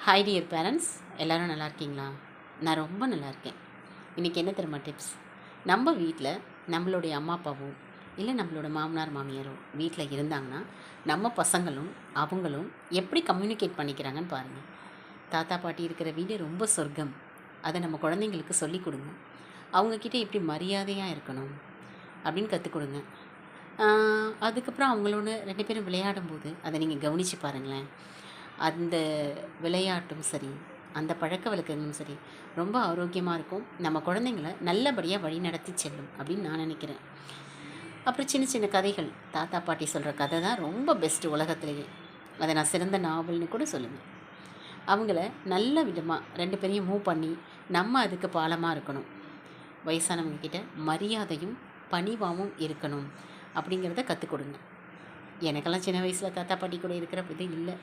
Hi dear parents, எல்லோரும் நல்லா இருக்கீங்களா? நான் ரொம்ப நல்லா இருக்கேன். இன்றைக்கி என்ன தெரியுமா டிப்ஸ்? நம்ம வீட்டில் நம்மளுடைய அம்மா அப்பாவோ இல்லை நம்மளோட மாமனார் மாமியாரோ வீட்டில் இருந்தாங்கன்னா நம்ம பசங்களும் அவங்களும் எப்படி கம்யூனிகேட் பண்ணிக்கிறாங்கன்னு பாருங்கள். தாத்தா பாட்டி இருக்கிற வீடு ரொம்ப சொர்க்கம். அதை நம்ம குழந்தைங்களுக்கு சொல்லிக் கொடுங்க. அவங்கக்கிட்ட எப்படி மரியாதையாக இருக்கணும் அப்படின்னு கற்றுக் கொடுங்க. அதுக்கப்புறம் அவங்களோட 2 பேரும் விளையாடும்போது அதை நீங்கள் கவனித்து பாருங்களேன். அந்த விளையாட்டும் சரி, அந்த பழக்க வழக்கங்களும் சரி, ரொம்ப ஆரோக்கியமாக இருக்கும். நம்ம குழந்தைங்கள நல்லபடியாக வழிநடத்தி செல்லும் அப்படின்னு நான் நினைக்கிறேன். அப்புறம் சின்ன சின்ன கதைகள், தாத்தா பாட்டி சொல்கிற கதை தான் ரொம்ப பெஸ்ட்டு உலகத்திலேயே. அதை நான் சிறந்த நாவல்னு கூட சொல்லுவேன். அவங்கள நல்ல விதமாக 2 பேரையும் மூவ் பண்ணி நம்ம அதுக்கு பாலமாக இருக்கணும். வயசானவங்கக்கிட்ட மரியாதையும் பணிவாகவும் இருக்கணும் அப்படிங்கிறத கற்றுக் கொடுங்க. எனக்கெல்லாம் சின்ன வயசில் தாத்தா பாட்டி கூட இருக்கிற இது இல்லை.